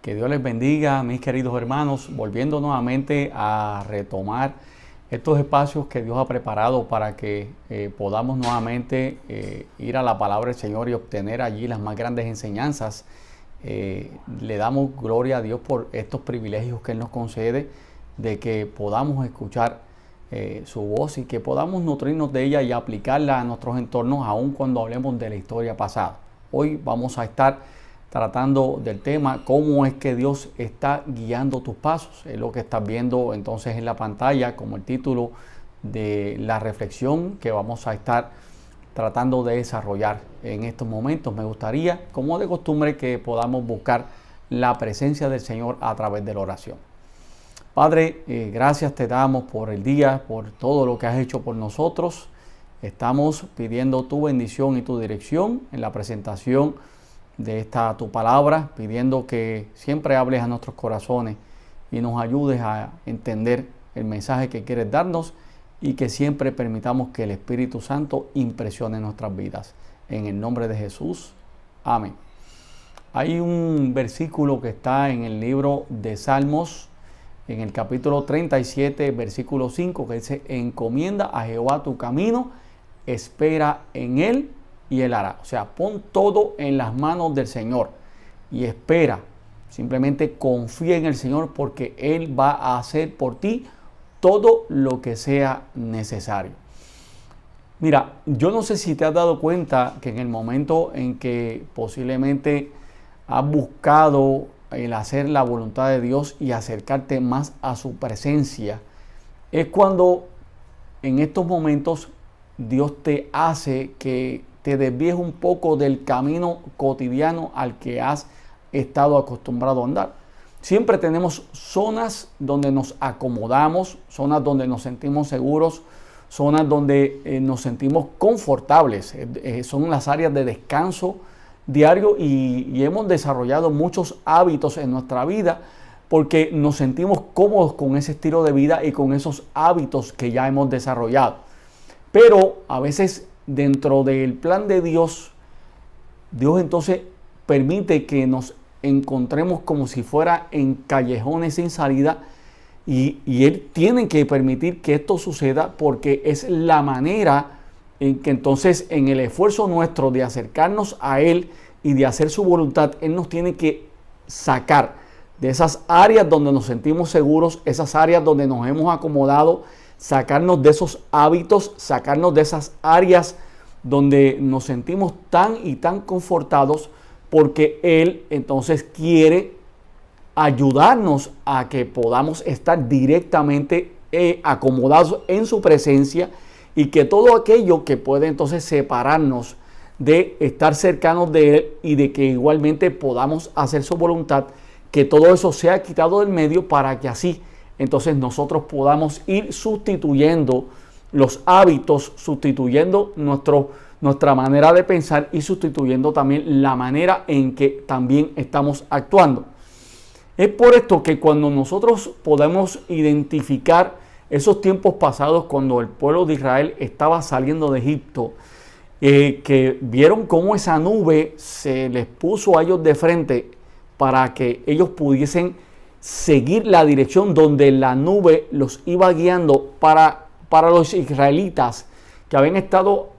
Que Dios les bendiga, mis queridos hermanos, volviendo nuevamente a retomar estos espacios que Dios ha preparado para que podamos nuevamente ir a la palabra del Señor y obtener allí las más grandes enseñanzas. Le damos gloria a Dios por estos privilegios que Él nos concede, de que podamos escuchar su voz y que podamos nutrirnos de ella y aplicarla a nuestros entornos, aun cuando hablemos de la historia pasada. Hoy vamos a estar tratando del tema, cómo es que Dios está guiando tus pasos. Es lo que estás viendo entonces en la pantalla como el título de la reflexión que vamos a estar tratando de desarrollar en estos momentos. Me gustaría, como de costumbre, que podamos buscar la presencia del Señor a través de la oración. Padre, gracias te damos por el día, por todo lo que has hecho por nosotros. Estamos pidiendo tu bendición y tu dirección en la presentación de esta tu palabra, pidiendo que siempre hables a nuestros corazones y nos ayudes a entender el mensaje que quieres darnos y que siempre permitamos que el Espíritu Santo impresione nuestras vidas. En el nombre de Jesús. Amén. Hay un versículo que está en el libro de Salmos, en el capítulo 37, versículo 5, que dice: encomienda a Jehová tu camino, espera en Él y Él hará. O sea, pon todo en las manos del Señor y espera. Simplemente confía en el Señor, porque Él va a hacer por ti todo lo que sea necesario. Mira, yo no sé si te has dado cuenta que en el momento en que posiblemente has buscado el hacer la voluntad de Dios y acercarte más a su presencia, es cuando en estos momentos Dios te hace que te desvíes un poco del camino cotidiano al que has estado acostumbrado a andar. Siempre tenemos zonas donde nos acomodamos, zonas donde nos sentimos seguros, zonas donde nos sentimos confortables. Son las áreas de descanso diario y hemos desarrollado muchos hábitos en nuestra vida porque nos sentimos cómodos con ese estilo de vida y con esos hábitos que ya hemos desarrollado. Pero a veces dentro del plan de Dios, Dios entonces permite que nos encontremos como si fuera en callejones sin salida y Él tiene que permitir que esto suceda, porque es la manera en que entonces en el esfuerzo nuestro de acercarnos a Él y de hacer su voluntad, Él nos tiene que sacar de esas áreas donde nos sentimos seguros, esas áreas donde nos hemos acomodado, sacarnos de esos hábitos, sacarnos de esas áreas donde nos sentimos tan y tan confortados, porque Él entonces quiere ayudarnos a que podamos estar directamente acomodados en su presencia, y que todo aquello que puede entonces separarnos de estar cercanos de Él y de que igualmente podamos hacer su voluntad, que todo eso sea quitado del medio, para que así entonces nosotros podamos ir sustituyendo los hábitos, sustituyendo nuestra manera de pensar y sustituyendo también la manera en que también estamos actuando. Es por esto que cuando nosotros podemos identificar esos tiempos pasados, cuando el pueblo de Israel estaba saliendo de Egipto, que vieron cómo esa nube se les puso a ellos de frente para que ellos pudiesen seguir la dirección donde la nube los iba guiando. Para los israelitas que habían estado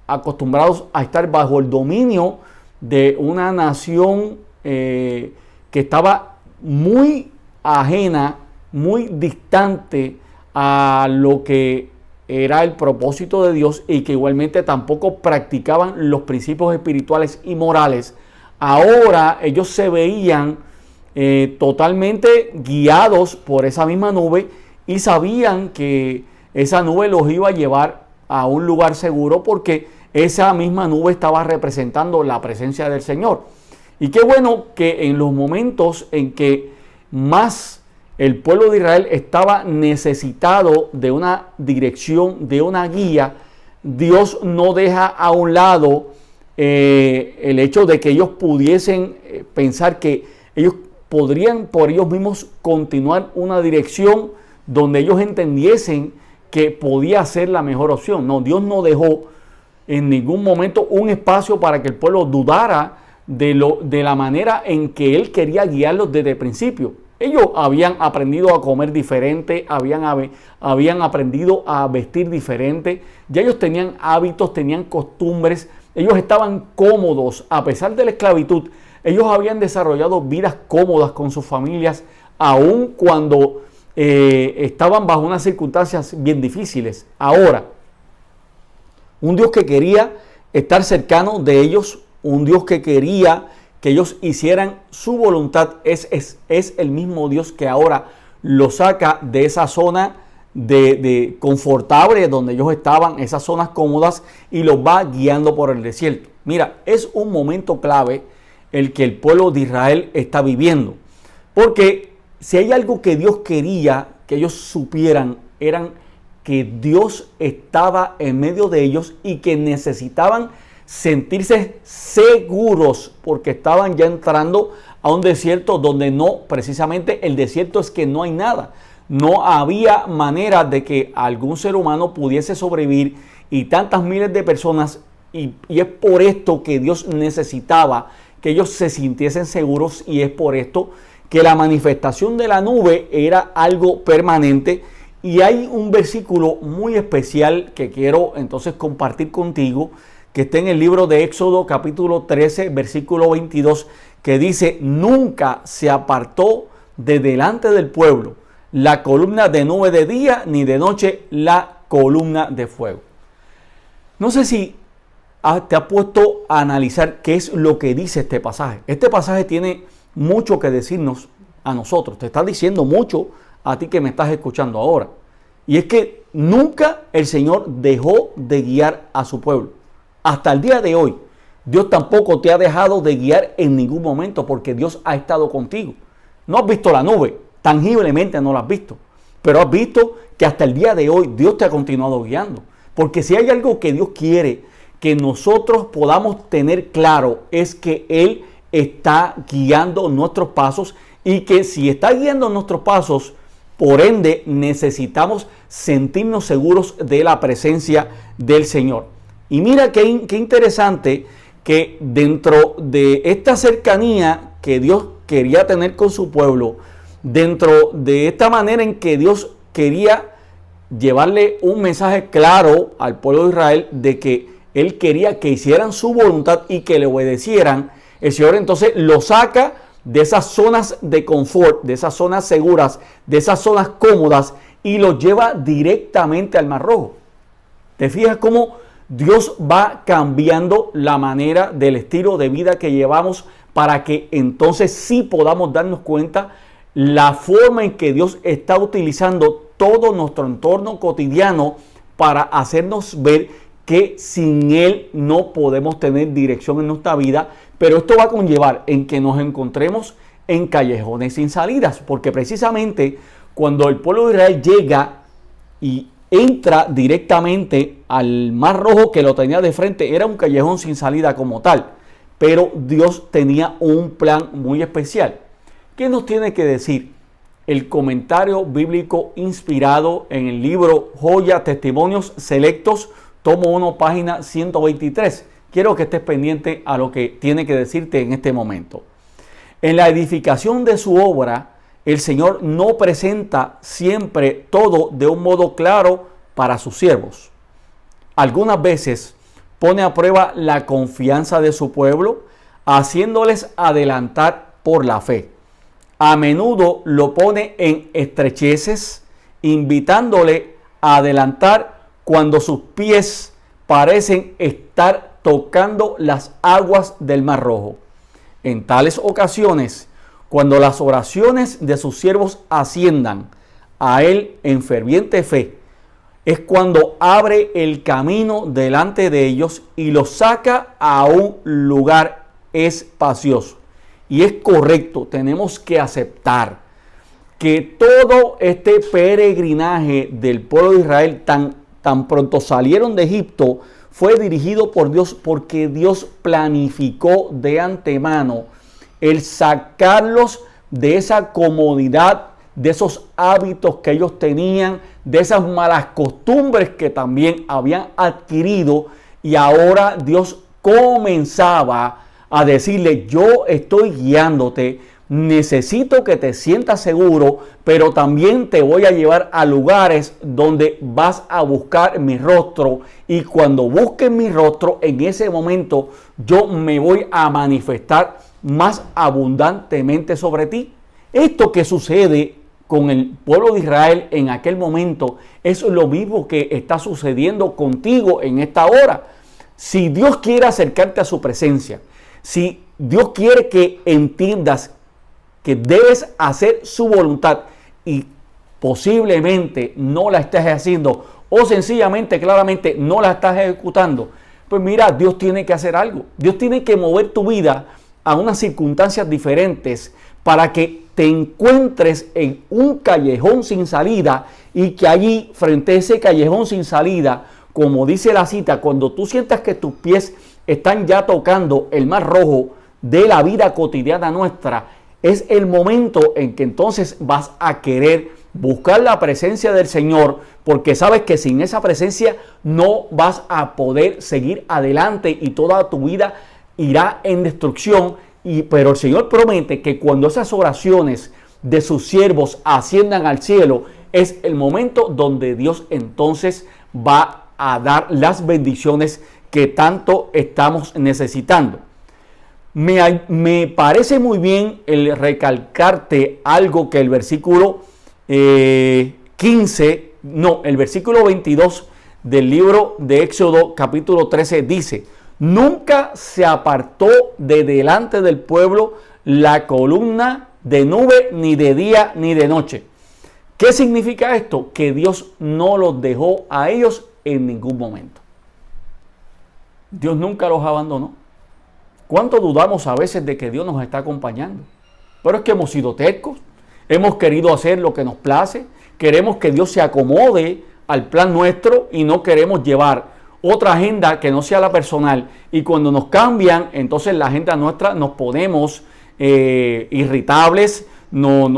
acostumbrados a estar bajo el dominio de una nación que estaba muy ajena, muy distante a lo que era el propósito de Dios, y que igualmente tampoco practicaban los principios espirituales y morales, ahora ellos se veían totalmente guiados por esa misma nube, y sabían que esa nube los iba a llevar a un lugar seguro, porque esa misma nube estaba representando la presencia del Señor. Y qué bueno que en los momentos en que más el pueblo de Israel estaba necesitado de una dirección, de una guía, Dios no deja a un lado el hecho de que ellos pudiesen pensar que ellos podrían por ellos mismos continuar una dirección donde ellos entendiesen que podía ser la mejor opción. No, Dios no dejó en ningún momento un espacio para que el pueblo dudara de la manera en que Él quería guiarlos desde el principio. Ellos habían aprendido a comer diferente, habían aprendido a vestir diferente, ya ellos tenían hábitos, tenían costumbres, ellos estaban cómodos a pesar de la esclavitud. Ellos habían desarrollado vidas cómodas con sus familias, aun cuando estaban bajo unas circunstancias bien difíciles. Ahora, un Dios que quería estar cercano de ellos, un Dios que quería que ellos hicieran su voluntad, es el mismo Dios que ahora los saca de esa zona de confortable donde ellos estaban, esas zonas cómodas, y los va guiando por el desierto. Mira, es un momento clave el que el pueblo de Israel está viviendo, porque si hay algo que Dios quería que ellos supieran, eran que Dios estaba en medio de ellos y que necesitaban sentirse seguros porque estaban ya entrando a un desierto donde no, precisamente el desierto es que no hay nada. No había manera de que algún ser humano pudiese sobrevivir y tantas miles de personas, y es por esto que Dios necesitaba que ellos se sintiesen seguros, y es por esto que la manifestación de la nube era algo permanente. Y hay un versículo muy especial que quiero entonces compartir contigo, que está en el libro de Éxodo capítulo 13, versículo 22, que dice: nunca se apartó de delante del pueblo la columna de nube de día, ni de noche la columna de fuego. No sé si te has puesto a analizar qué es lo que dice este pasaje. Este pasaje tiene mucho que decirnos a nosotros. Te está diciendo mucho a ti que me estás escuchando ahora. Y es que nunca el Señor dejó de guiar a su pueblo. Hasta el día de hoy, Dios tampoco te ha dejado de guiar en ningún momento, porque Dios ha estado contigo. No has visto la nube, tangiblemente no la has visto, pero has visto que hasta el día de hoy Dios te ha continuado guiando. Porque si hay algo que Dios quiere que nosotros podamos tener claro, es que Él está guiando nuestros pasos, y que si está guiando nuestros pasos, por ende necesitamos sentirnos seguros de la presencia del Señor. Y mira qué interesante que dentro de esta cercanía que Dios quería tener con su pueblo, dentro de esta manera en que Dios quería llevarle un mensaje claro al pueblo de Israel de que Él quería que hicieran su voluntad y que le obedecieran, el Señor entonces lo saca de esas zonas de confort, de esas zonas seguras, de esas zonas cómodas, y lo lleva directamente al Mar Rojo. ¿Te fijas cómo Dios va cambiando la manera del estilo de vida que llevamos, para que entonces sí podamos darnos cuenta la forma en que Dios está utilizando todo nuestro entorno cotidiano para hacernos ver que sin Él no podemos tener dirección en nuestra vida? Pero esto va a conllevar en que nos encontremos en callejones sin salidas, porque precisamente cuando el pueblo de Israel llega y entra directamente al Mar Rojo, que lo tenía de frente, era un callejón sin salida como tal, pero Dios tenía un plan muy especial. ¿Qué nos tiene que decir el comentario bíblico inspirado en el libro Joya Testimonios Selectos, tomo 1, página 123? Quiero que estés pendiente a lo que tiene que decirte en este momento. En la edificación de su obra, el Señor no presenta siempre todo de un modo claro para sus siervos. Algunas veces pone a prueba la confianza de su pueblo, haciéndoles adelantar por la fe. A menudo lo pone en estrecheces, invitándole a adelantar cuando sus pies parecen estar tocando las aguas del Mar Rojo. En tales ocasiones, cuando las oraciones de sus siervos asciendan a Él en ferviente fe, es cuando abre el camino delante de ellos y los saca a un lugar espacioso. Y es correcto, tenemos que aceptar que todo este peregrinaje del pueblo de Israel, tan pronto salieron de Egipto, fue dirigido por Dios, porque Dios planificó de antemano el sacarlos de esa comodidad, de esos hábitos que ellos tenían, de esas malas costumbres que también habían adquirido, y ahora Dios comenzaba a decirle: yo estoy guiándote, necesito que te sientas seguro, pero también te voy a llevar a lugares donde vas a buscar mi rostro, y cuando busques mi rostro, en ese momento yo me voy a manifestar más abundantemente sobre ti. Esto que sucede con el pueblo de Israel en aquel momento es lo mismo que está sucediendo contigo en esta hora. Si Dios quiere acercarte a su presencia, si Dios quiere que entiendas que debes hacer su voluntad y posiblemente no la estés haciendo, o sencillamente, claramente no la estás ejecutando, pues mira, Dios tiene que hacer algo. Dios tiene que mover tu vida a unas circunstancias diferentes para que te encuentres en un callejón sin salida, y que allí, frente a ese callejón sin salida, como dice la cita, cuando tú sientas que tus pies están ya tocando el mar rojo de la vida cotidiana nuestra, es el momento en que entonces vas a querer buscar la presencia del Señor, porque sabes que sin esa presencia no vas a poder seguir adelante y toda tu vida irá en destrucción. Pero el Señor promete que cuando esas oraciones de sus siervos asciendan al cielo, es el momento donde Dios entonces va a dar las bendiciones que tanto estamos necesitando. Me parece muy bien el recalcarte algo que el versículo el versículo 22 del libro de Éxodo capítulo 13 dice: nunca se apartó de delante del pueblo la columna de nube, ni de día ni de noche. ¿Qué significa esto? Que Dios no los dejó a ellos en ningún momento. Dios nunca los abandonó. ¿Cuánto dudamos a veces de que Dios nos está acompañando? Pero es que hemos sido tercos, hemos querido hacer lo que nos place, queremos que Dios se acomode al plan nuestro y no queremos llevar otra agenda que no sea la personal. Y cuando nos cambian, entonces la agenda nuestra, nos ponemos irritables,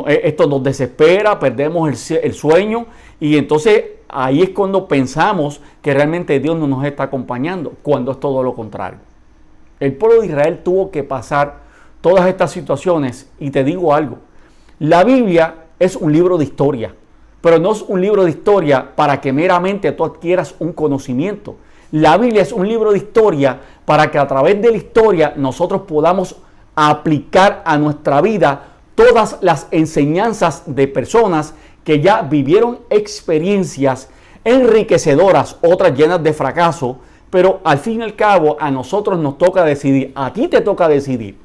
esto nos desespera, perdemos el sueño, y entonces ahí es cuando pensamos que realmente Dios no nos está acompañando, cuando es todo lo contrario. El pueblo de Israel tuvo que pasar todas estas situaciones, y te digo algo: la Biblia es un libro de historia, pero no es un libro de historia para que meramente tú adquieras un conocimiento. La Biblia es un libro de historia para que a través de la historia nosotros podamos aplicar a nuestra vida todas las enseñanzas de personas que ya vivieron experiencias enriquecedoras, otras llenas de fracaso, pero al fin y al cabo a nosotros nos toca decidir, a ti te toca decidir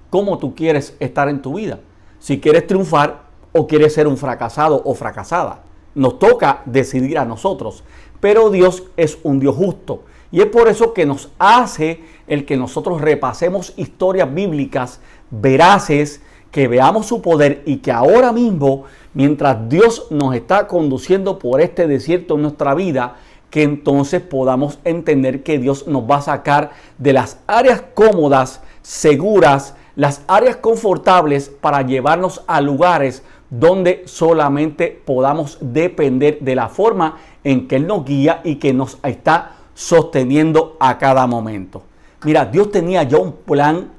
cómo tú quieres estar en tu vida, si quieres triunfar o quieres ser un fracasado o fracasada. Nos toca decidir a nosotros, pero Dios es un Dios justo, y es por eso que nos hace el que nosotros repasemos historias bíblicas veraces, que veamos su poder, y que ahora mismo, mientras Dios nos está conduciendo por este desierto en nuestra vida, que entonces podamos entender que Dios nos va a sacar de las áreas cómodas, seguras, las áreas confortables, para llevarnos a lugares donde solamente podamos depender de la forma en que Él nos guía y que nos está sosteniendo a cada momento. Mira, Dios tenía ya un plan,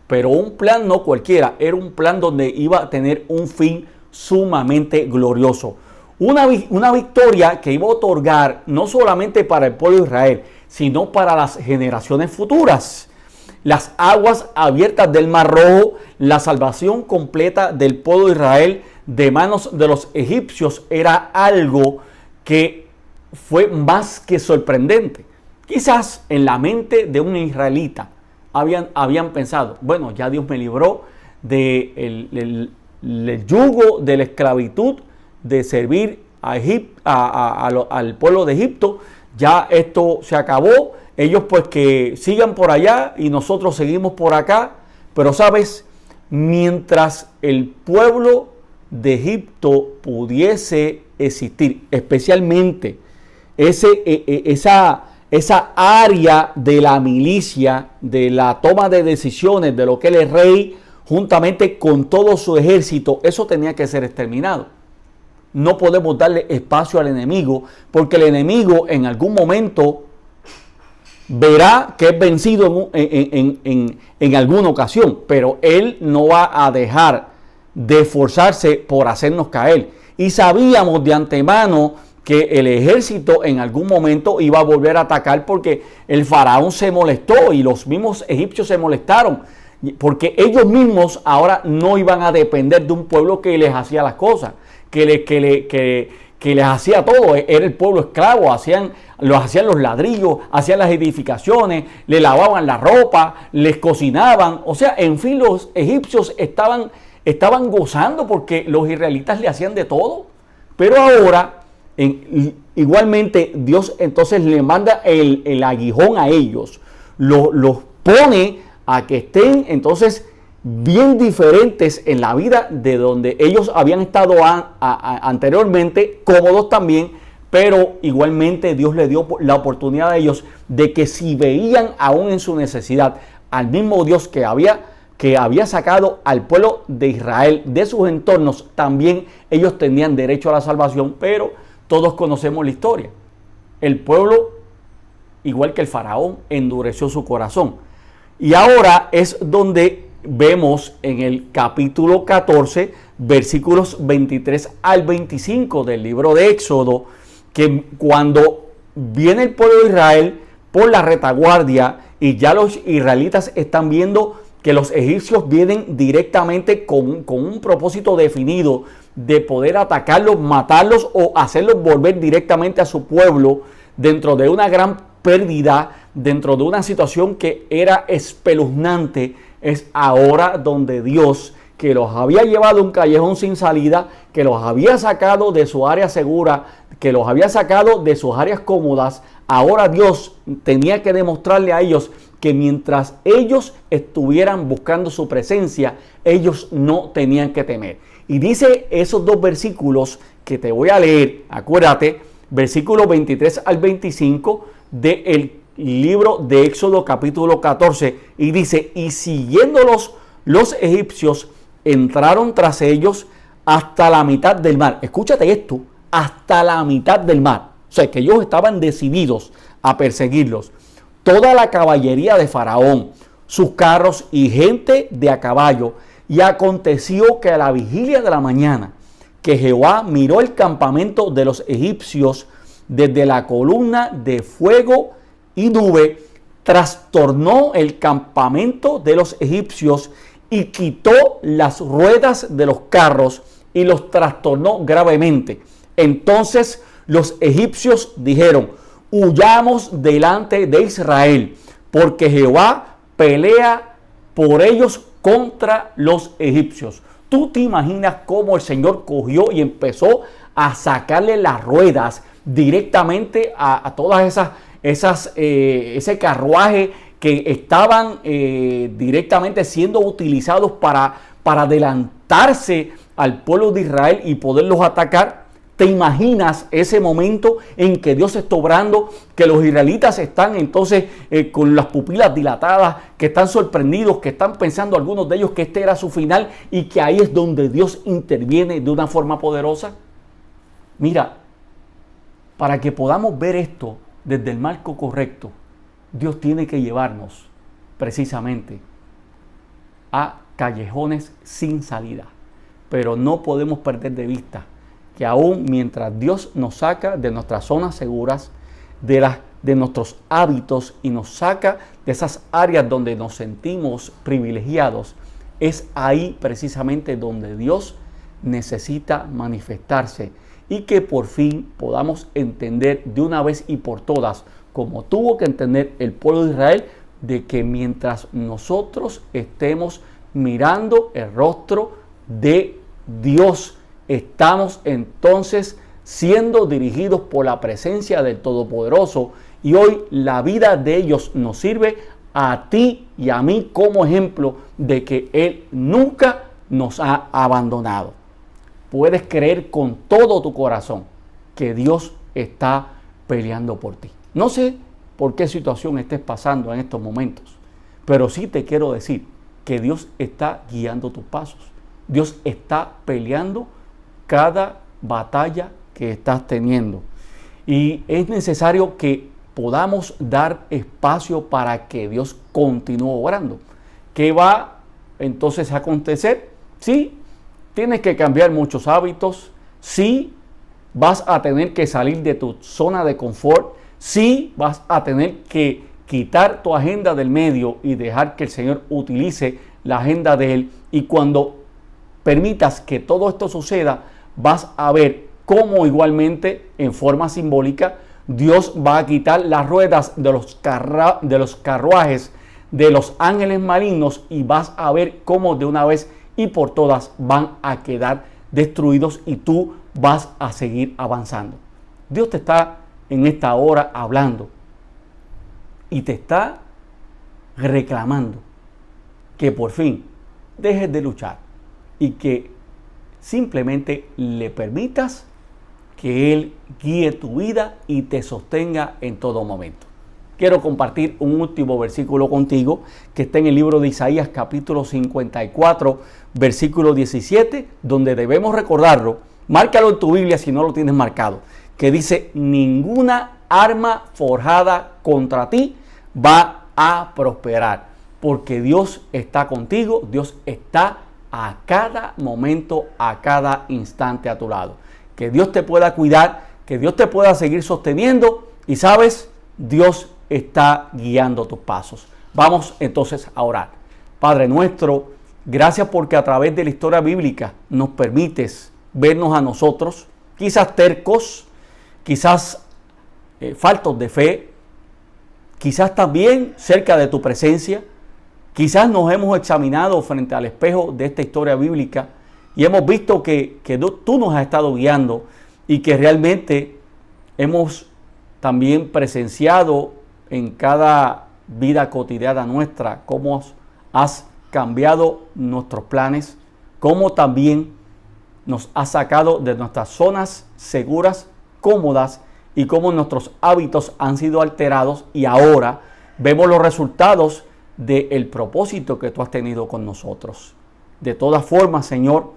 pero un plan no cualquiera, era un plan donde iba a tener un fin sumamente glorioso. Una victoria que iba a otorgar no solamente para el pueblo de Israel, sino para las generaciones futuras. Las aguas abiertas del Mar Rojo, la salvación completa del pueblo de Israel de manos de los egipcios, era algo que fue más que sorprendente. Quizás en la mente de un israelita habían pensado: bueno, ya Dios me libró del yugo de la esclavitud, de servir al pueblo de Egipto. Ya esto se acabó, ellos pues que sigan por allá y nosotros seguimos por acá. Pero sabes, mientras el pueblo de Egipto pudiese existir, especialmente esa área de la milicia, de la toma de decisiones, de lo que él es rey, juntamente con todo su ejército, eso tenía que ser exterminado. No podemos darle espacio al enemigo, porque el enemigo en algún momento verá que es vencido en alguna ocasión, pero Él no va a dejar de esforzarse por hacernos caer. Y sabíamos de antemano que el ejército en algún momento iba a volver a atacar, porque el faraón se molestó y los mismos egipcios se molestaron, porque ellos mismos ahora no iban a depender de un pueblo que les hacía las cosas, que les hacía todo. Era el pueblo esclavo, hacían los ladrillos, hacían las edificaciones, le lavaban la ropa, les cocinaban. O sea, en fin, los egipcios estaban gozando porque los israelitas le hacían de todo. Pero ahora, igualmente, Dios entonces le manda el aguijón a ellos, los pone a que estén entonces bien diferentes en la vida de donde ellos habían estado anteriormente, cómodos también, pero igualmente Dios le dio la oportunidad a ellos de que si veían aún en su necesidad al mismo Dios que había sacado al pueblo de Israel de sus entornos, también ellos tenían derecho a la salvación. Pero todos conocemos la historia. El pueblo, igual que el faraón, endureció su corazón. Y ahora es donde vemos en el capítulo 14, versículos 23 al 25 del libro de Éxodo, que cuando viene el pueblo de Israel por la retaguardia y ya los israelitas están viendo que los egipcios vienen directamente con un propósito definido de poder atacarlos, matarlos o hacerlos volver directamente a su pueblo, dentro de una gran pérdida, dentro de una situación que era espeluznante, es ahora donde Dios, que los había llevado a un callejón sin salida, que los había sacado de su área segura, que los había sacado de sus áreas cómodas, ahora Dios tenía que demostrarle a ellos que mientras ellos estuvieran buscando su presencia, ellos no tenían que temer. Y dice esos dos versículos que te voy a leer, acuérdate, versículos 23 al 25 del libro de Éxodo capítulo 14, y dice: y siguiéndolos los egipcios entraron tras ellos hasta la mitad del mar. Escúchate esto, hasta la mitad del mar. O sea, que ellos estaban decididos a perseguirlos. Toda la caballería de Faraón, sus carros y gente de a caballo. Y aconteció que a la vigilia de la mañana, que Jehová miró el campamento de los egipcios desde la columna de fuego y nube, trastornó el campamento de los egipcios y quitó las ruedas de los carros y los trastornó gravemente. Entonces los egipcios dijeron: huyamos delante de Israel, porque Jehová pelea por ellos contra los egipcios. ¿Tú te imaginas cómo el Señor cogió y empezó a sacarle las ruedas directamente a todas ese carruaje que estaban directamente siendo utilizados para adelantarse al pueblo de Israel y poderlos atacar? ¿Te imaginas ese momento en que Dios está obrando, que los israelitas están entonces con las pupilas dilatadas, que están sorprendidos, que están pensando algunos de ellos que este era su final, y que ahí es donde Dios interviene de una forma poderosa? Mira, para que podamos ver esto desde el marco correcto, Dios tiene que llevarnos precisamente a callejones sin salida. Pero no podemos perder de vista que aún mientras Dios nos saca de nuestras zonas seguras, de nuestros hábitos, y nos saca de esas áreas donde nos sentimos privilegiados, es ahí precisamente donde Dios necesita manifestarse, y que por fin podamos entender de una vez y por todas, como tuvo que entender el pueblo de Israel, de que mientras nosotros estemos mirando el rostro de Dios, estamos entonces siendo dirigidos por la presencia del Todopoderoso, y hoy la vida de ellos nos sirve a ti y a mí como ejemplo de que Él nunca nos ha abandonado. Puedes creer con todo tu corazón que Dios está peleando por ti. No sé por qué situación estés pasando en estos momentos, pero sí te quiero decir que Dios está guiando tus pasos. Dios está peleando cada batalla que estás teniendo. Y es necesario que podamos dar espacio para que Dios continúe obrando. ¿Qué va entonces a acontecer? Sí, tienes que cambiar muchos hábitos. Sí, vas a tener que salir de tu zona de confort. Sí, vas a tener que quitar tu agenda del medio y dejar que el Señor utilice la agenda de Él. Y cuando permitas que todo esto suceda, vas a ver cómo igualmente, en forma simbólica, Dios va a quitar las ruedas de los carruajes de los ángeles malignos y vas a ver cómo de una vez y por todas van a quedar destruidos y tú vas a seguir avanzando. Dios te está en esta hora hablando y te está reclamando que por fin dejes de luchar y que simplemente le permitas que Él guíe tu vida y te sostenga en todo momento. Quiero compartir un último versículo contigo que está en el libro de Isaías capítulo 54, versículo 17, donde debemos recordarlo. Márcalo en tu Biblia si no lo tienes marcado, que dice: ninguna arma forjada contra ti va a prosperar, porque Dios está contigo, Dios está a cada momento, a cada instante a tu lado. Que Dios te pueda cuidar, que Dios te pueda seguir sosteniendo y sabes, Dios está guiando tus pasos. Vamos entonces a orar. Padre nuestro, gracias porque a través de la historia bíblica nos permites vernos a nosotros, quizás tercos, quizás faltos de fe, quizás también cerca de tu presencia. Quizás nos hemos examinado frente al espejo de esta historia bíblica y hemos visto que tú nos has estado guiando y que realmente hemos también presenciado en cada vida cotidiana nuestra cómo has cambiado nuestros planes, cómo también nos has sacado de nuestras zonas seguras, cómodas, y cómo nuestros hábitos han sido alterados y ahora vemos los resultados del propósito que tú has tenido con nosotros. De todas formas, Señor,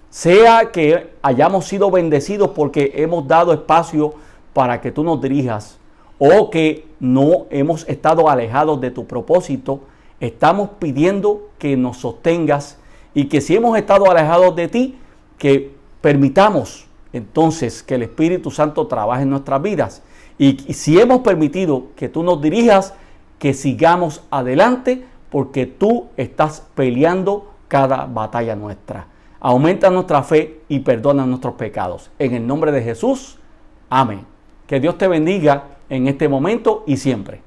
sea que hayamos sido bendecidos porque hemos dado espacio para que tú nos dirijas o que no hemos estado alejados de tu propósito, estamos pidiendo que nos sostengas y que si hemos estado alejados de ti, que permitamos entonces que el Espíritu Santo trabaje en nuestras vidas. Y si hemos permitido que tú nos dirijas, que sigamos adelante porque tú estás peleando cada batalla nuestra. Aumenta nuestra fe y perdona nuestros pecados. En el nombre de Jesús, amén. Que Dios te bendiga en este momento y siempre.